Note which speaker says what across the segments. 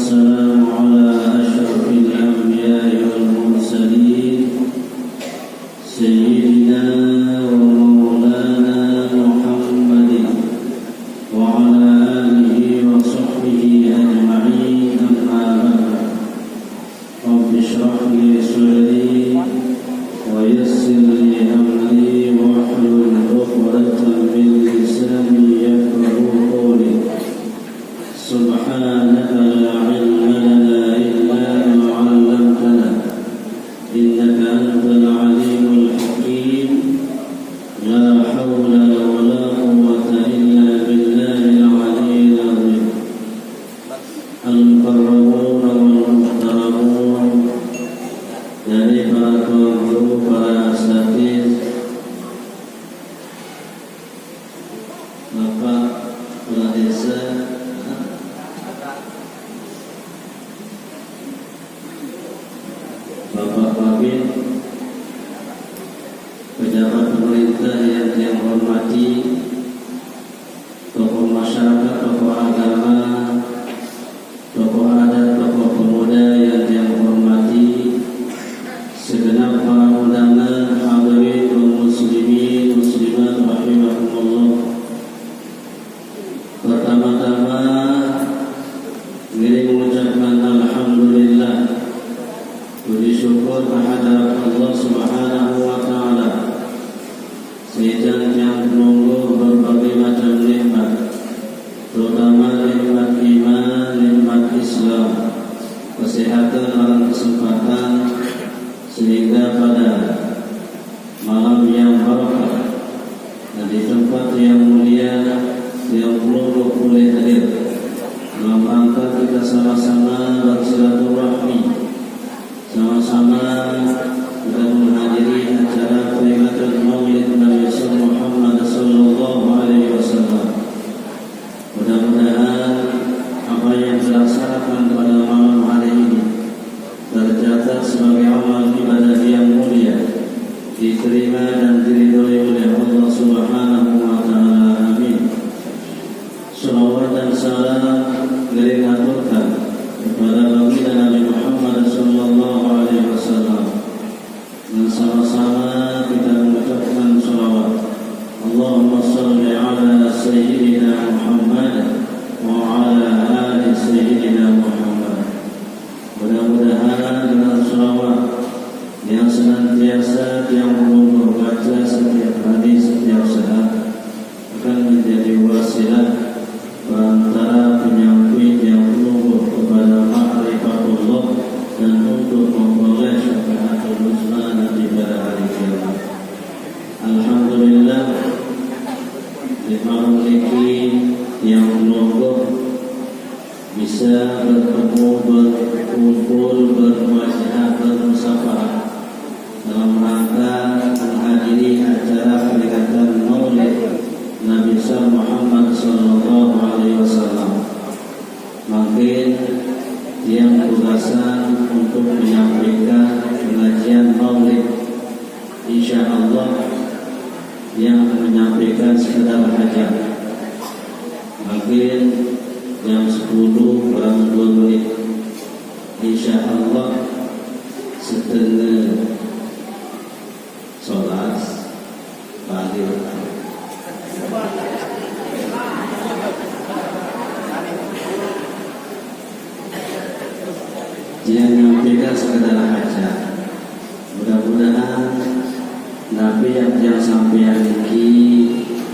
Speaker 1: والسلام على أشرف الأنبياء والمرسلين سيدنا ومولانا محمد وعلى آله وصحبه أجمعين. أما بعد، رب اشرح لي صدري ويسر لي أمري واحلل عقدة من لساني يفقهوا قولي. سبحانك لا علم لنا إلا ما علمتنا إنك أنت العليم الحكيم. لا حول ولا قوة إلا بالله العلي العظيم. المقربون والمحترمون dari para guru, para asatidz, Bapak Kepala Desa, Bapak Kabin, pejabat pemerintah yang hormati, tokoh masyarakat, tokoh agama, tokoh adat, tokoh pemuda yang hormati, segenap para undangan, hadirin kaum muslimin muslimat rahimakumullah. Pertama-tama kami mengucapkan alhamdulillah, puji syukur kehadirat Allah Subhanahu wa taala yang menunggu berbagai macam nikmat, terutama nikmat iman, nikmat Islam, kesehatan dan kesempatan, sehingga pada malam yang barakah dan di tempat yang mulia yang penuh boleh hadir dalam rangka kita sama-sama bersilaturahmi, sama-sama kita menghadiri acara peringatan Maulid Nabi Muhammad sallallahu alaihi wasallam. Mudah-mudahan apa yang dilaksanakan pada malam hari ini tercatat sebagai amal ibadah yang mulia, diterima dan diridhoi oleh Allah Subhanahu wa taala. Amin. Salawat dan salam diaturkan kepada baginda Nabi Muhammad sallallahu alaihi wasallam. Dan sama-sama kita mengucapkan salawat. Allahumma shalli ala sayyidina Muhammad wa ala ali sayyidina Muhammad. Mudah-mudahan dengan salawat yang senantiasa yang belum membaca setiap hari, setiap saat akan menjadi wasilah antara penyampai yang menunggu kepada ma'rifatullah dan untuk memperoleh syafaatul husna nanti pada hari kiamat. Alhamdulillah, di malam ini yang menunggu bisa bertemu, berkumpul, berwajah, bermusafahat dalam rangka menghadiri acara peringatan Maulid Nabi Muhammad sallallahu alaihi wasallam. Makin yang tugasan untuk menyampaikan pengajian Maulid, insyaallah yang menyampaikan sekedar hajat. Makin jam 10 kurang 2 menit, insyaallah setengah sholat pagi. Yang menyampaikan sekedar hajat. Mudah-mudahan Nabi yang sampaian ini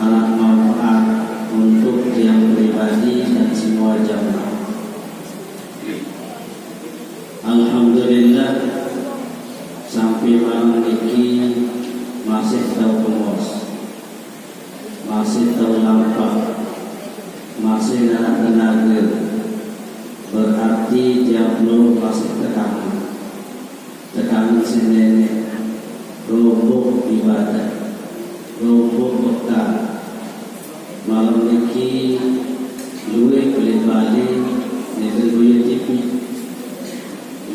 Speaker 1: alat manfaat untuk yang pribadi dan semua jamaah. Alhamdulillah, sampai malam ini masih tahu kemos, masih tahu lampak, masih ada tenaga. Berarti dia belum masih tekanan sendiri, rumput ibadah, rumput bekal. Malam ini luwe boleh balik negeri luwe TV,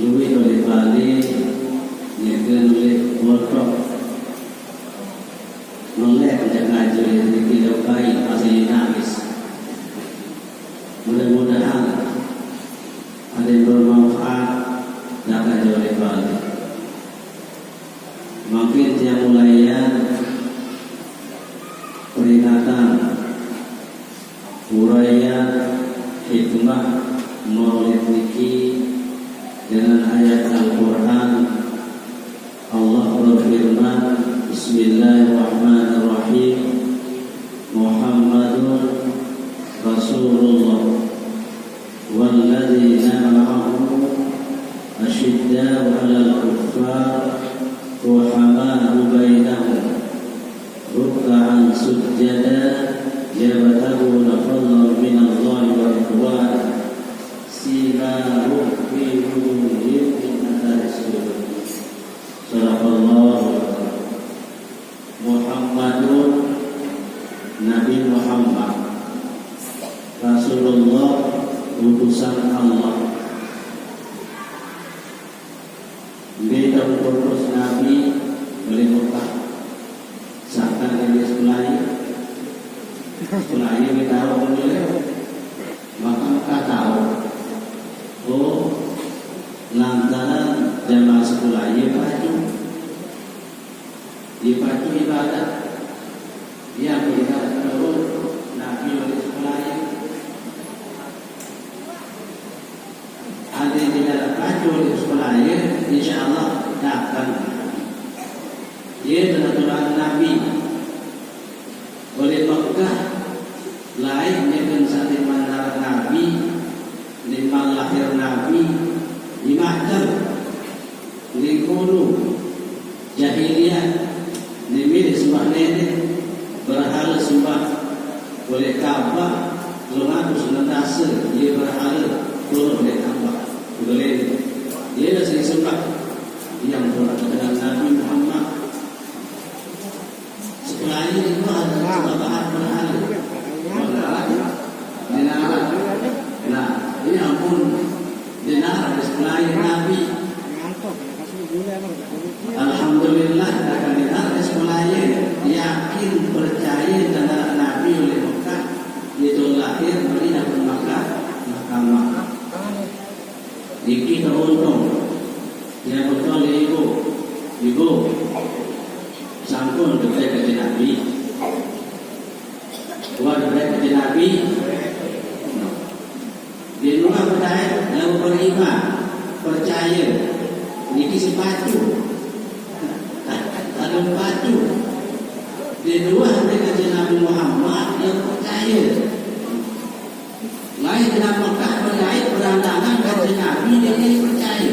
Speaker 1: luwe boleh balik negeri luwe motor, melek jangan jadi tidak baik masih nangis. Mudah-mudahan ada dan bermanfaat dapat jauh balik. Makin tiang mulaian peringatan uraian hikmah maulid niki dengan ayat Al-Quran. Allah berfirman, Bismillahirrahmanirrahim, Muhammadun Rasulullah walladzina ma'ahu asyidda'u 'alal kuffar ruhama'u bainahum ruk'an sujada yabtaguna fadlan minallahi wa ridwana simahum fi wujuhihim min athari sujud. Sadaqallahu Muhammadun, Nabi Muhammad Rasulullah, utusan Allah. Beda purpose Nabi oleh Mekah. Seakan dari sekolahnya kita tahu boleh, maka Mekah tahu. Oh, lantaran jamaah sekolahnya dipacu ibadah. Dia melihat turun Nabi oleh sekolahnya. Ada yang tidak pacu oleh sekolahnya, insya Allah akan. Dia adalah Nabi oleh Mekah lain dengan saat mana Nabi lima lahir Nabi di Makkah di Kudu jahiliyah di milik sembah nenek berhala sembah oleh Ka'bah lalu senantiasa dia berhala turun oleh Ka'bah boleh dia dah sering sembah yang turun dengan Nabi Muhammad. Sekolah ini itu adalah bahan berhala dinarak. Nah, ini ampun dinarak di sekolah ini Nabi. Alhamdulillah akan dinarak di sekolah ini, yakin percaya dengan Nabi oleh Mekah. Itu lahir Madinah pun Mekah, Makkah. Iki teruntung dia betul ibu sampun dekat ke Nabi. Buat dekat ke Nabi. Di rumah percaya, lalu beriman, percaya. Ini sepatu, ada sepatu. Di luar dekat Nabi Muhammad yang percaya. Lain dengan Mekah berkait berantangan dengan Nabi yang percaya.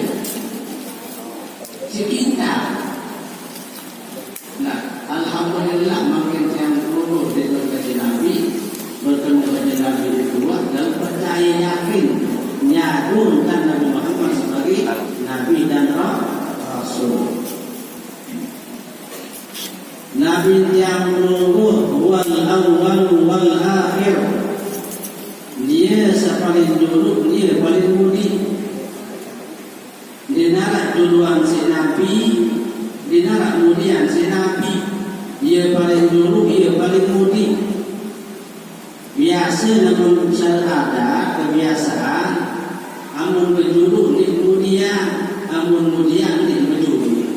Speaker 1: Sekitar. Nah, alhamdulillah makin yang dulu dekat Nabi bertemu dengan Nabi kedua dan percaya yakin nyadurkan Nabi Muhammad sebagai Nabi dan Rasul. Nabi yang dulu wal awal wal akhir. Dia paling dulu, dia paling mudi. Dia narak duluan si Nabi, dia narak kemudian si Nabi. Dia paling dulu, dia paling mudi. Biasa namun ada kebiasaan, amun berjulu ni kemudian, amun kemudian ni berjulu.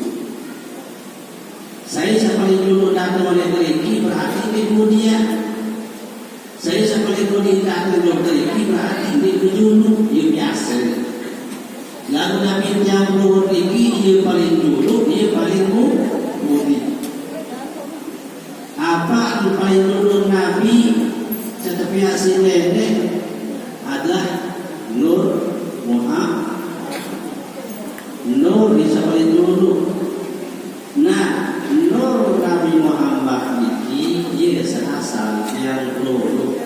Speaker 1: Saya paling dulu datang oleh mereka berarti ni kemudian. Saya paling dulu datang oleh mereka berarti ni berjulu. Ia biasa. Lalu Nabi yang berjulu dia paling dulu, dia paling mudi. Apa yang paling dulu Nabi? Tetapi hasil nenek adalah Nur Muhammad. Nur bisa paling dulu. Nah, Nur Nabi Muhammad ini dia asal yang dulu.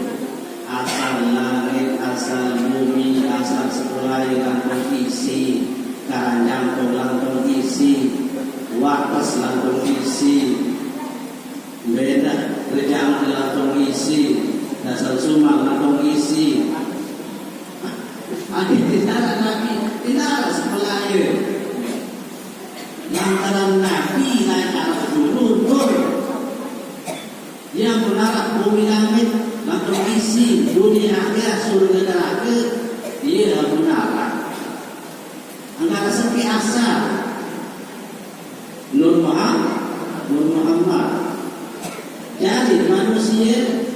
Speaker 1: Asal langit, asal bumi, asal sekolah yang isi, keranjang lantung isi, wakas lantung isi, beda kerjaan lantung isi. Dasar sumang atau isi. Adik tidak Nabi, tidak sebelahnya. Yang dalam Nabi naik arah dulu tur. Yang menarap bumi langit, lalu isi dunia akhirat surga neraka, dia menarap.
Speaker 2: asal Nur Muhammad. Jadi manusia,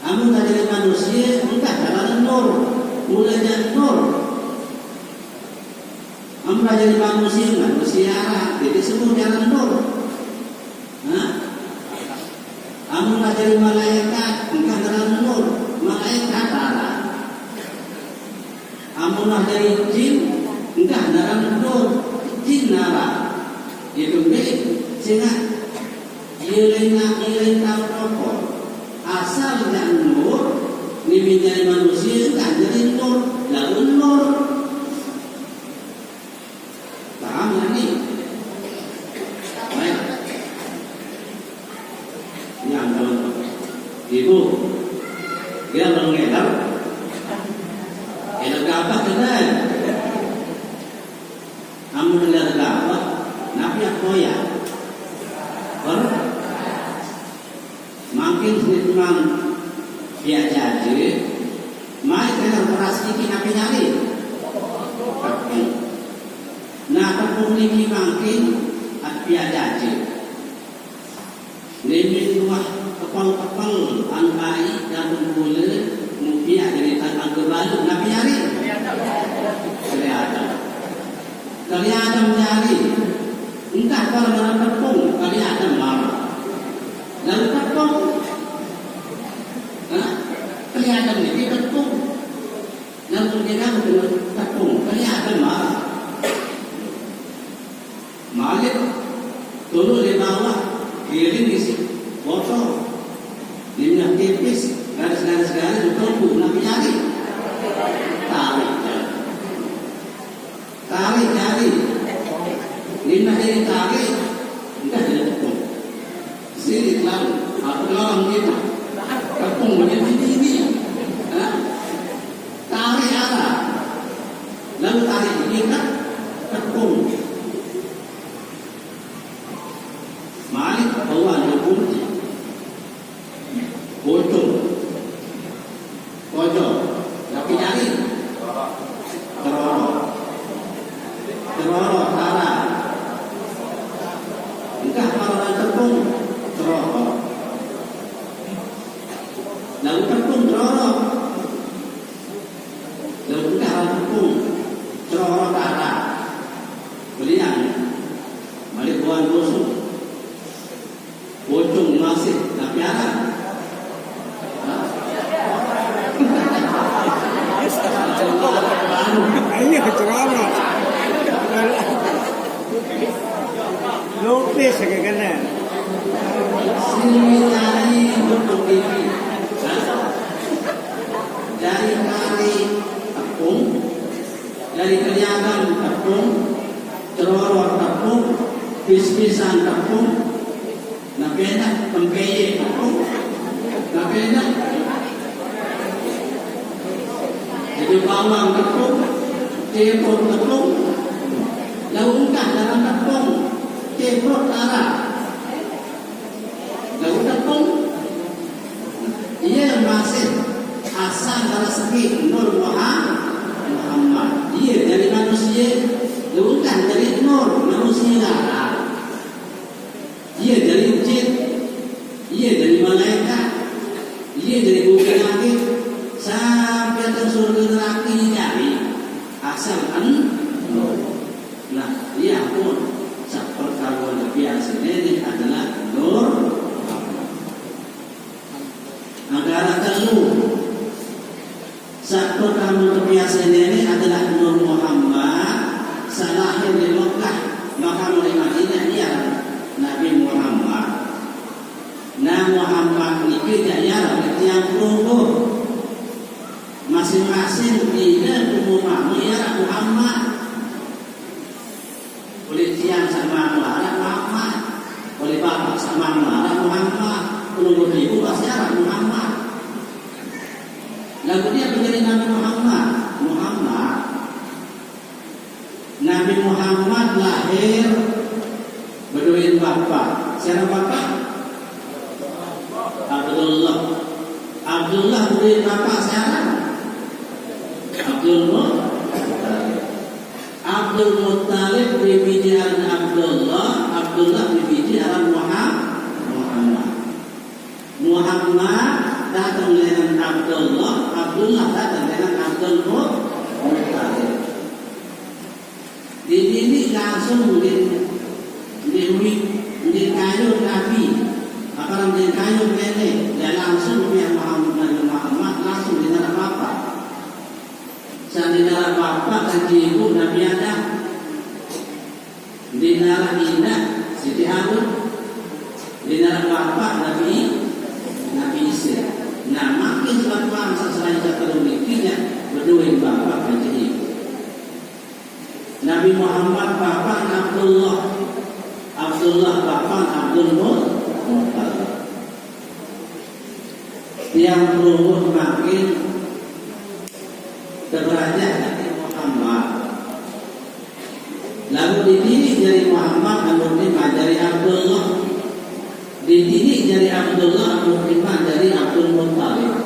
Speaker 2: kamu tak jadi manusia, entah jalan nur, mulanya nur. Kamu tak jadi manusia jadi semua jalan nur. Kamu tak jadi malaikat, entah jalan nur, malaikat darah. Kamu tak jadi jin, entah jalan nur, jin darah. Itu baik, sehingga Ilain tahu rokok asal tidak nur ini menjadi manusia kan jadi nur lalu nur paham ya nih baik yang kalau ibu dia mengedar apa kenal kamu melihat apa nabi apa ya makin memang dia jadi mai kena beras iki napi nyari nah tepung niki makin dia jadi ini luah kepal-kepal angkai dan bule mungkin dari tanggal kebalu napi nyari kelihatan nyari entah kalau dalam tepung kelihatan marah lalu tepung kelihatan ini tepung lalu dia dengan tepung kelihatan marah malik turun di bawah kiri isi botol dimana tipis garis-garis tepung nabi jari tarik jari dimana ini tarik entah dia tepung sini lalu aku orang kita tepung menjadi ini tarik arah lalu tarik kita tepung malik bawa kunci pocong tapi jari terorok arah entah kalau tepung terorok lalu tepung terorok lalu tepung terorok darah belian balik buan busuk pocong masih tapi arah
Speaker 3: ini terorok lupis kena
Speaker 2: sini tadi bentuk ini dari kali tepung dari kelihatan tepung terorot tepung pis-pisan tepung napenak tempeye tepung napenak jadi bawang tepung cepot tepung laungkah dalam tepung cepot darah lalu tepung ia masih asal dari segi Nur Muhammad dia dari manusia bukan dari nur manusia dia dari jin dia dari malaikat dia dari bumi langit sampai ke surga neraka cari asal nah dia pun seperti biasa ini adalah nur negara Teluh saat pertama terbiasa ini adalah Nur Muhammad salahir di Mekah maka mulai Madinah dia Nabi Muhammad nah Muhammad ini tidak yang berubah masing-masing dia umumah ya Muhammad oleh tiang sama marah Muhammad oleh bapak sama marah Muhammad penunggu ibu pasti Muhammad lalu dia menjadi Nabi Muhammad lahir berduit bapak siapa bapak? Abdullah berduit bapak siapa? Abdul Muttalib Abdullah binti Aram Muhammad. Muhammad datang dengan Abdullah, Abdullah datang dengan Abdul Muttalib. Dididik langsung di kayu Nabi, akan di kayu nenek, dan langsung dia Muhammad langsung di dalam bapak. Saat di dalam bapak dan ibu Nabi Adam, di dalam Indah Siti Harun, di dalam bapak Nabi Isa. Nah, makin suatu bangsa selain satu memilikinya berdua bapak dan ibu. Nabi Muhammad bapak Abdullah bapak Abdul Muttalib. Yang berumur makin derajat Nabi Muhammad. Lalu dididik dari Muhammad, kemudian dari Abdullah. Dididik dari Abdullah, kemudian dari Abdul Muttalib.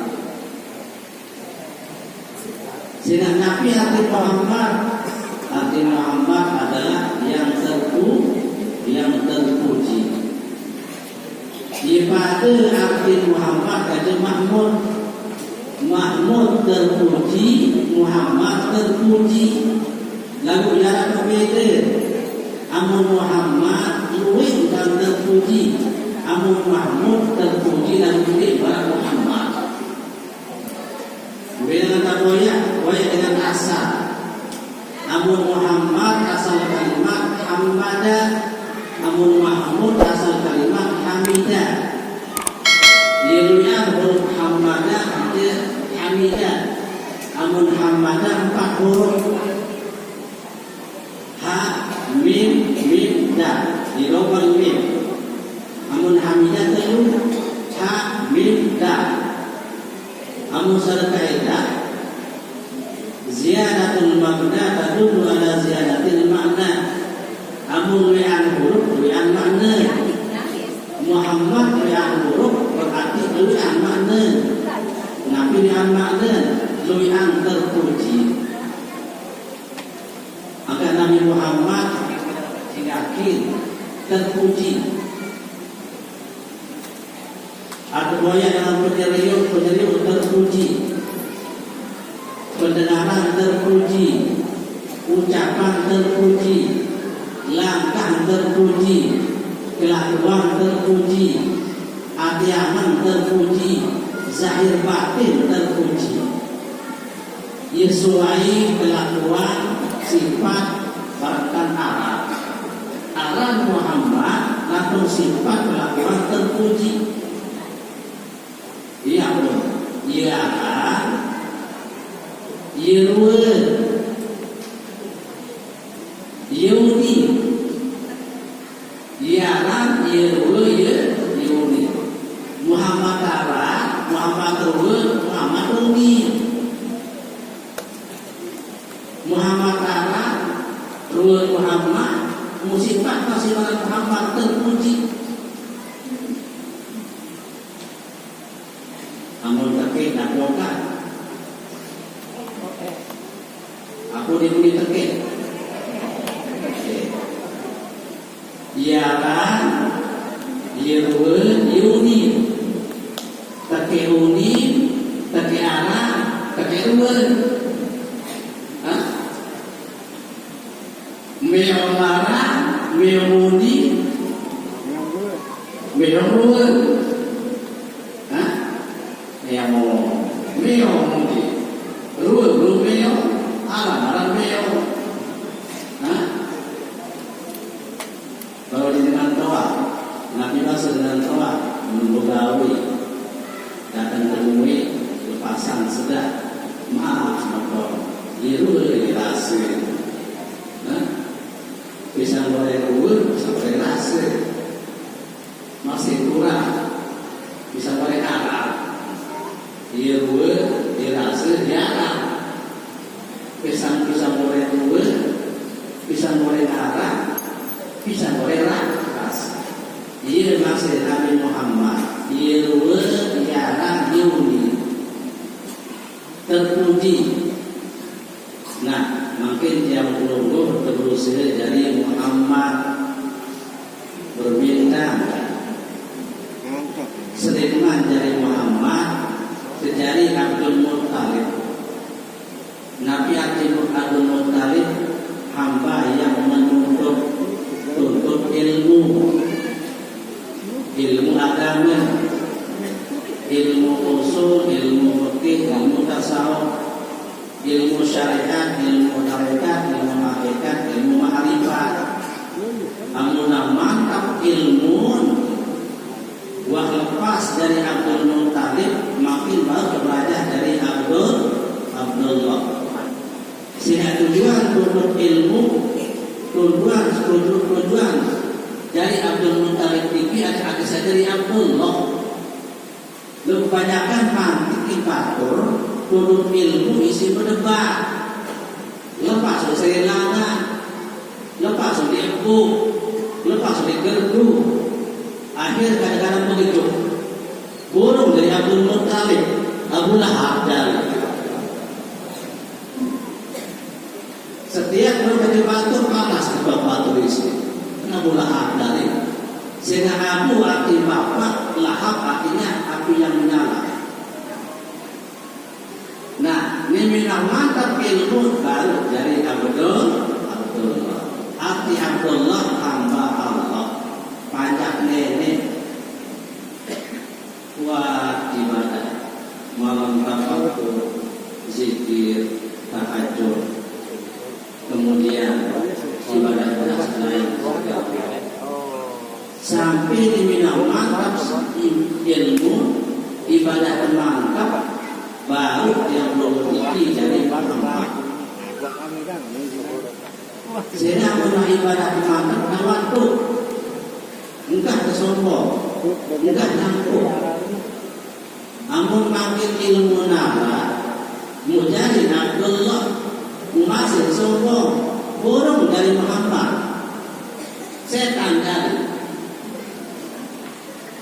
Speaker 2: Sehingga Nabi arti Muhammad adalah yang terpuji. Pada arti Muhammad kata Mahmud terpuji, Muhammad terpuji. Lalu jarak berbeda. Amun Muhammad luwih dan terpuji, amun Mahmud terpuji dan luwih Muhammad. Beda dengan boya dengan asal. Amun Muhammad asal kalimat Hamadah, amun Mahmud asal kalimat Hamidah. Diruya huruf Hamadah dia Hamidah. Amun Hamadah 4 huruf. Ha, mim, da. Dirobal mim. Amun Hamidah telu ha, mim, da. Amun sarkaidah ziyadatul makna tadullu ala ziyadatil makna. Amun li'an huruf li'an makna. Muhammad li'an huruf berarti li'an makna. Nabi li'an makna, li'an terpuji. Maka Nabi Muhammad yakin terpuji. Ada boya dalam penyeriuk terpuji. Pendengaran terpuji, ucapan terpuji, langkah terpuji, kelakuan terpuji, hati-hati terpuji, zahir batin terpuji. Yesuai kelakuan sifat bahkan arah Muhammad langsung sifat kelakuan terpuji. Iya pun, iya kan? Yehudi Yaran Yehudi Muhammad Tara Muhammad Ruwe Muhammad Uni Muhammad Tara Ruwe Muhammad musifat masih Muhammad terpuji. Amun takik nak lokat aku diberi tekik. Yaran, Yuni, tekik uni, tekik arah, tekik ruwen. Meolara, meoni, meoruwen. Meoni, ruwen meo. Alam beliau, kalau dengan doa, Nabi Muhammad dengan doa menunggu gawi, datang temui pasang sedang, maaf motor, iru rasa, bisa boleh ruwet, bisa boleh rasa, masih kurang, bisa boleh arah, iru dirasa diarah. Pisang boleh ruwet, pisang boleh arah, pisang boleh ras. Ini maksud Nabi Muhammad. Ruwet, arah, Yuni terpuji. Nah, makin yang menunggu terus dari Muhammad berbintang
Speaker 3: Mantap.
Speaker 2: Sulaiman dari Muhammad dari Abdul Muttalib. Nabi Abdul Muttalib hamba yang menuntut ilmu agama, ilmu usul, ilmu fikih, ilmu tasawuf, ilmu syariat, ilmu tarekat, ilmu hakikat, ilmu ma'rifat. Amunah mantap ilmu wah lepas dari Abdul Muttalib makin baru belajar dari Abdullah. Sehingga tujuan tuntut ilmu, tujuan dari Abdul Muttalib ini ada saja dari Abdullah. Kebanyakan mantik ibatur tuntut ilmu isi berdebat. Lepas dari langan, lepas dari ibu, lepas dari gerdu. Akhir kadang-kadang begitu. Burung dari Abdul Muttalib, Abu Lahab dari. Setiap berbagai batu panas sebab batu isi. Abu Lahab dari. Sehingga Abu arti bapak, Lahab artinya api yang menyala. Nah, ini minang mantap ilmu baru dari Abdullah. Arti Abdullah hamba Allah. Pajak nenek kuat ibadah malam waktu zikir tahajud kemudian ibadah lain sampai diminang mantap ilmu ibadah mantap baru yang belum tinggi dari Muhammad. Sehingga ibadah mantap dan waktu enggak kesombong, enggak nyangkut. Amun makin ilmu nara, mujahid Abdullah masih sombong, burung dari Muhammad, setan dari.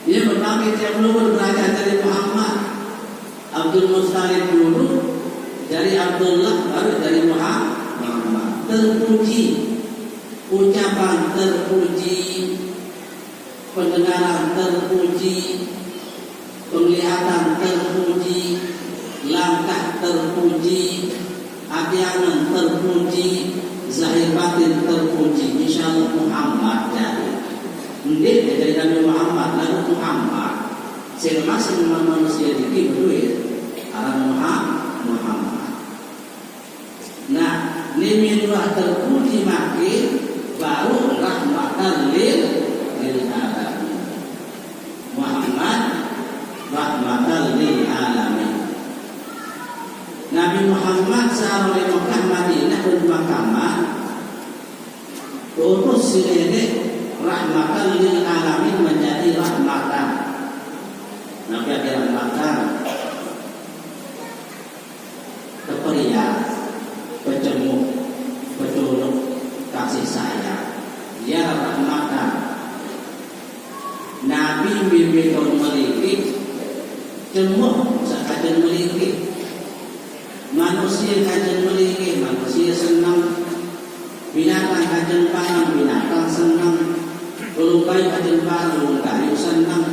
Speaker 2: Dia berpamit yang belum belajar dari Muhammad. Abdul Muttalib dulu dari Abdullah, baru dari Muhammad. Terpuji, ucapan terpuji. Pendengaran terpuji, penglihatan terpuji, langkah terpuji, hatiangan terpuji, zahir batin terpuji. Insyaallah Muhammad jadi. Ndek dari Nabi Muhammad lalu Muhammad. Masing manusia dikit berduit. Arah Muhammad. Nah, niminlah terpuji makin baru rahmatan lil alamin. Muhammad rahmatan lil alamin. Nabi Muhammad sallallahu alaihi wasallam Madinah dan Makkah utus sirene rahmatan lil alamin menjadi rahmatan. Nabi ada rahmatan keperian, pejemuk, petunjuk, kasih sayang. Dia rahmatan. Nabi bimbing memiliki cemuk sakajan memiliki manusia kajan memiliki manusia senang binatang kajan panang binatang senang belungkai kajan panang belungkai senang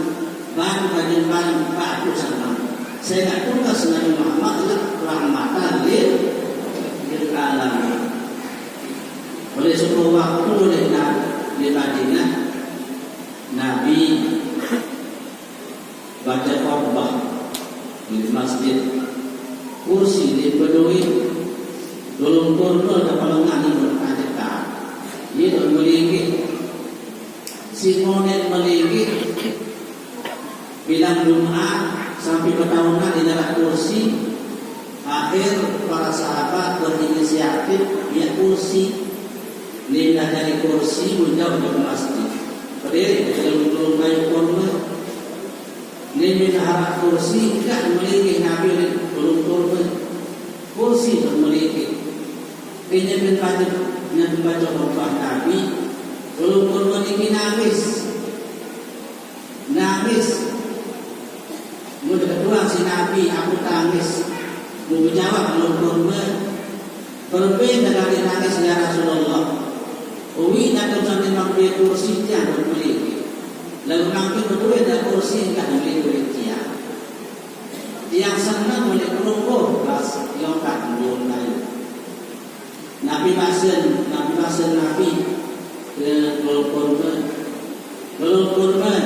Speaker 2: batu kajan panang batu senang. Saya tugas Nabi Muhammad rahmatan lil alamin. Oleh sebuah waktu di Madinah Nabi baca khutbah di masjid, kursi di Bedui, dolong turun kepala ngani berkaca. Dia memiliki Simonet memiliki bilang doa sampai bertahunan di dalam kursi. Akhir para sahabat berinisiatif dia kursi, lidah dari kursi menjauh ke masjid. Berdiri dalam kayu korban. Ini harap kursi tidak memiliki Nabi belum korban. Kursi memiliki. Ini membaca khutbah Nabi belum korban ini nangis. Mudah kedua si Nabi aku tangis. Mau menjawab belum korban. Berbeda dari nangis ya Rasulullah. Uwi nak sampai mampir kursi yang memiliki. lalu makin berdua dan kursi kan boleh dia. Yang senang boleh kerumpul kelas yokat belum lain. Nabi Basel Nabi ke belum kurban.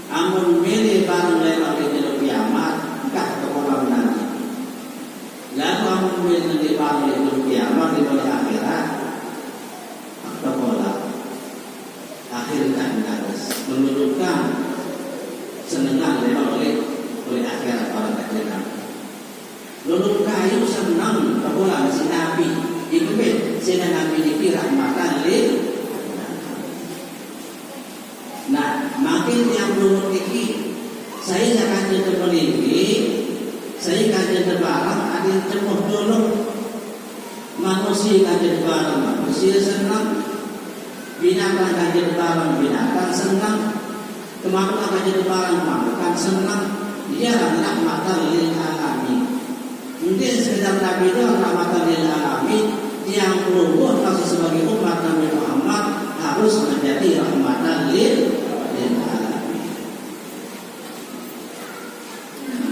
Speaker 2: Amun milih barang lewat di kiamat, entah ke kolam nanti. Lalu amun milih barang di kiamat di akhirat, atau kolam. Akhirnya menurutkan senengan lewat oleh akhirat orang kecil. Lalu kayu senang kepola si Nabi itu sehingga Nabi dikira rahmatan lil. Nah, makin yang belum ini saya akan jadi melingki, saya akan jadi barang ada yang cemuh dulu. Manusia akan jadi barang manusia senang, binatang akan jadi barang binatang senang, kemakhluk akan jadi barang makhluk senang. Dia rahmatan lil alamin. Mungkin sekedar Nabi itu rahmatan lil alamin yang berubah kasih sebagai umat Nabi Muhammad harus menjadi rahmatan lil alamin.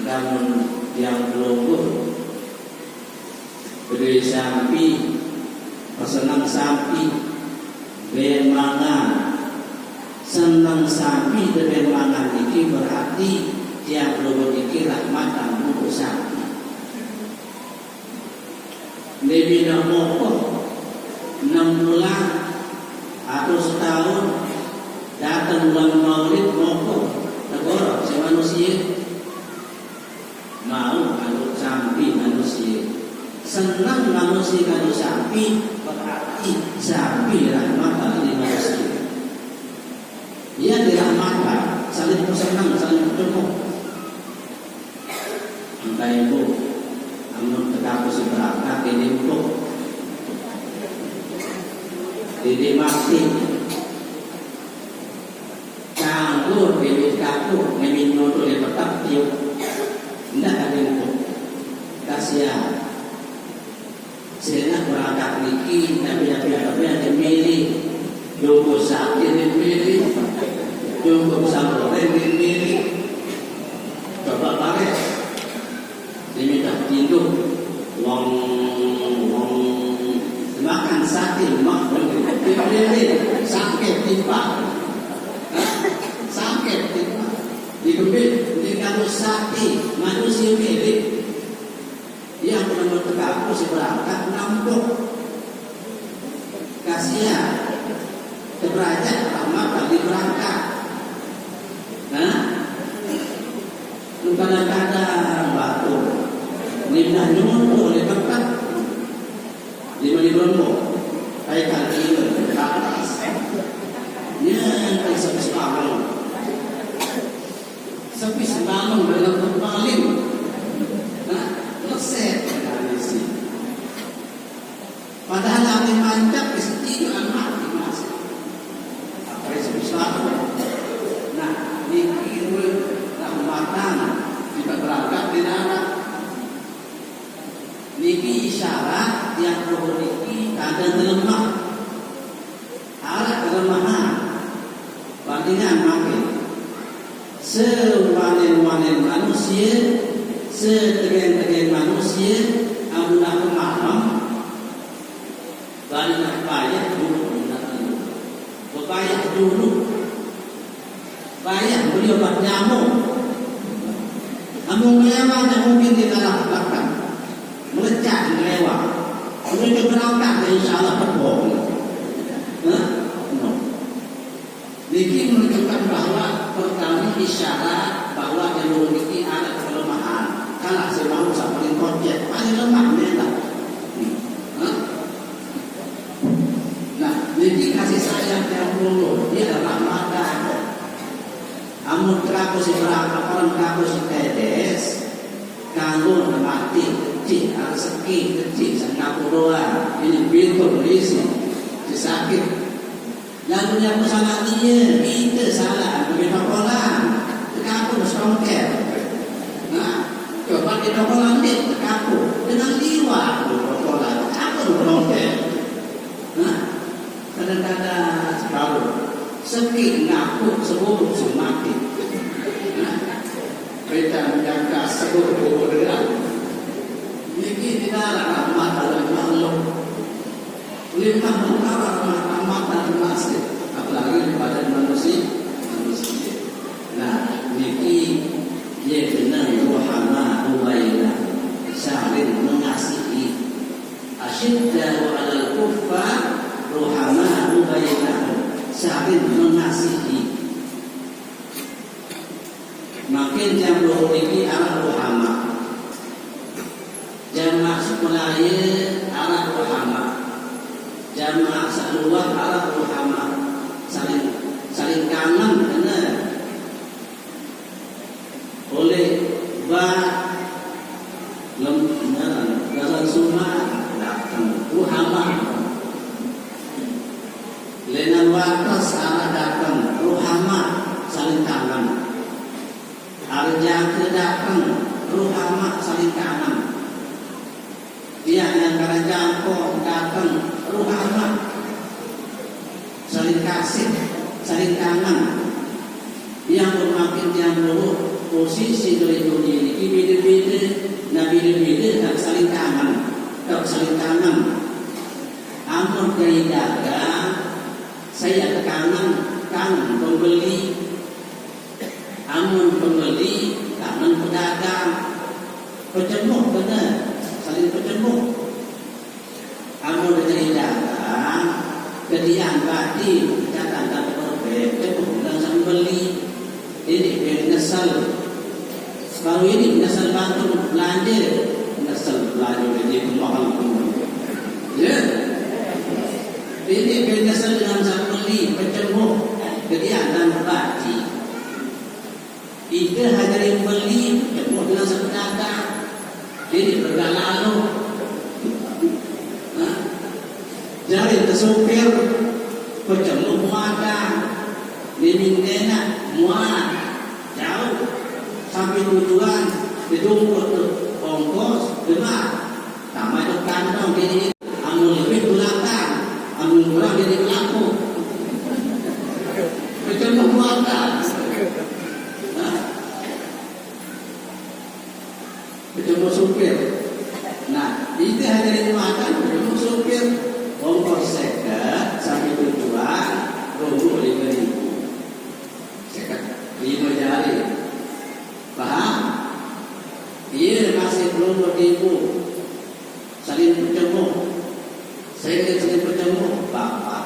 Speaker 2: Namun yang berubah beri sapi, senang sapi, bemangan, senang sapi dan bemangan ini berarti yang berubah ini rahmatan untuk sapi. Lebih dah mokok 6 bulan atau setahun datang bulan Maulid mokok negara si manusia mau kalau sapi manusia senang manusia kalau sapi berarti sapi rahmatan di manusia. Ia dirahmatkan saling senang saling bertemu. Entah ibu amun tekapu seberangkat ini untuk jadi mati kanggur bibit kaku ngemin noto dia tetap tiup tidak ada untuk kasihan sehingga berangkat niki tapi ada milih jumbo sakit milih jumbo sampai milih coba tarik diminta tinduk wong makan sate mak pilih sakit timpa sakit timpa dikebit di kalau sate manusia pilih yang menurut tegakku si berangkat nampuk kasihan keberajaan rahmat bagi berangkat kadang-kadang batu Lima nyuruh oleh tempat 5 ribu kayak kali ini ke atas ya kayak sepi sebangun dalam terpaling leset dari sini padahal api mantap itu amat masih kayak sepi nah ini rahmatan kita berangkat di darat niki isyarat yang memiliki keadaan lemah, alat kelemahan, bandingan makin sewanen-wanen manusia, setegen-tegen manusia, amun malam, banyak payah dulu, berpayah dulu, payah beli obat nyamuk, amun melewat yang mungkin di dalam belakang. Melecah lewat, kemudian berangkat insya Allah berbohong. Niki menunjukkan bahwa pertama isyarat bahwa yang memiliki ada kelemahan. Kalau saya mau sampai konjek, paling lemah memang. Nah, niki kasih sayang yang dulu dia adalah mata. Amun kerapu si berangkat, orang kerapu si tedes, kalau mati. Rezeki kecil Singapura ini pintu polisi sakit lalu yang salah dia itu salah begitu orang kamu songket nah coba kita orang dia kamu dengan jiwa orang aku songket nah kadang-kadang selalu Sekit ngapuk seluruh sumati. Beda menjaga seluruh dengan ini tidak rahmat dalam makhluk. Lima perkara rahmat dalam masjid, apalagi kepada manusia. Nah, ini dia benar Muhammad Ubaina saling mengasihi. Asyidda wa alal kuffar Muhammad Ubaina saling mengasihi. Makin jam ini arah Muhammad, jamaah sekolah arah Muhammad, jamaah seluar arah Muhammad, saling kangen benar. Oleh lembaran dasar sumah datang Muhammad, lenan watas arah datang Muhammad saling kangen. Arja datang Muhammad saling kangen. Dia yang Karajangko datang Muhammad saling kasih, saling kangen. Yang bermakin yang dulu posisi dari dunia ini beda-beda, beda-beda tak saling kangen, tak saling kangen. Amun dari dagang, saya kangen pembeli. Amun pembeli, kangen pedagang, pecemuk benar, saling pecemuk. Amun dari dagang, kedian batin, catatan berbeda, pecemuk dan saling beli. Ini nyesal. Baru ini nyesal bantu belanja, nyesal belanja jadi mahal. Ya, ini nyesal dengan saling beli, pecemuk, kedian dan batin. Itu hanya yang beli, kemudian sepedagang, jadi bergalalu. Jadi tersopir, pecemuk muadah, dimintena muat, jauh sampai tujuan, dijemput ongkos, benar. Tambah itu kantong jadi amun lebih belakang, amun kurang jadi pelaku. Pecemuk muadah. Pecemuk supir. Nah, itu hanya dimakan pecemuk supir. Ongkos sekat sampai tujuan, ronggo 5.000. Sekat 5 jari. Paham? Dia masih belum 2.000. Saling pecemuk. Saya saling pecemuk bapak.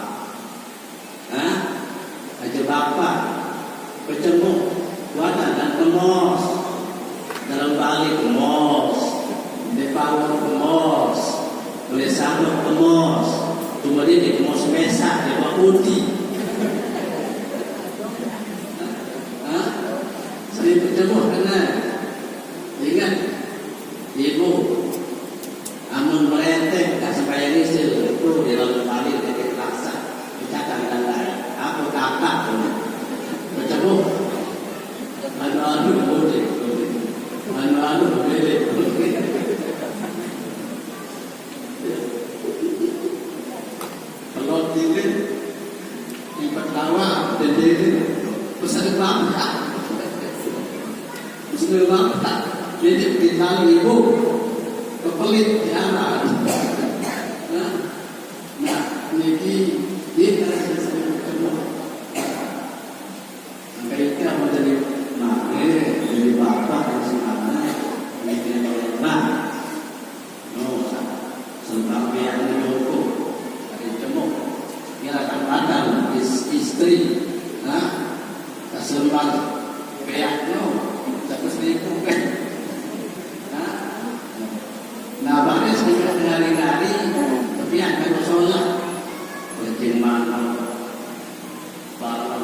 Speaker 2: Aja bapak pecemuk buatan dan kemos. Dalam balik kemos, dipawar kemos, boleh sambut kemos, cuma dia di kemos mesak, dia bawa putih. Sering bertemu kena, ingat, ibu, amun merentek tak sembahyang isil, itu di dalam balik dia terpaksa, ucapan dan lain, apa kakak tu, bertemu, anu boleh. Anu boleh. Kalau tinggal di pertawa dan jadi pesan bangsa, jadi kita ibu kepelit jalan. Nah, ini dia terasa ketemu. Sampai kita mau jadi jadi bapak dan semangat. Nah, sebab yang dihukum dari cemuk, dia akan batal istri. Nah, kesempat pihaknya tak selingkuh kan? Nah, baris kita hari-hari, tapi yang kan sholat, berjemaah, bapak,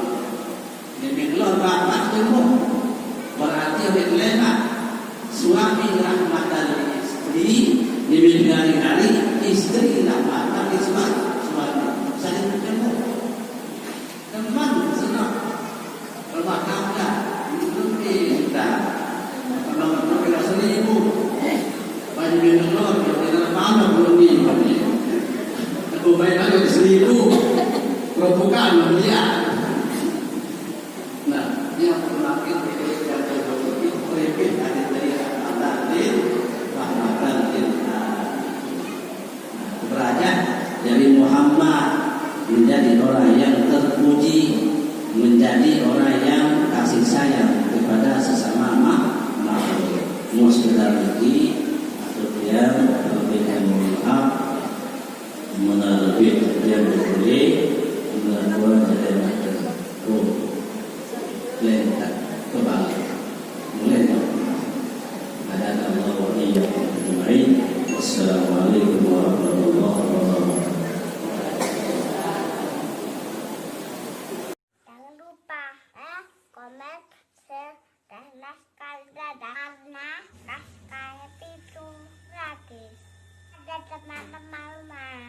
Speaker 2: demi Allah bapak cemuk, berarti oleh lena suami rahmatan istri, demi hari-hari istri rahmatan suami. Saling bertemu, teman senang, rumah tangga, kita, kalau kita selingkuh, banyak yang keluar, kita mana belum aku baik lagi selingkuh, bukan dia, Jadi Muhammad menjadi orang yang terpuji, menjadi orang yang kasih sayang kepada sesama makhluk. Mau sekedar lagi atau dia memberikan maaf, meneliti yang boleh melakukan jadi macam lentang kebalik lentang. Ada Allah wa iyyakum ajma'in. Wassalamualaikum warahmatullahi wabarakatuh.
Speaker 4: Jangan lupa komen, share, dan subscribe karena subscribe itu gratis. Ada teman-teman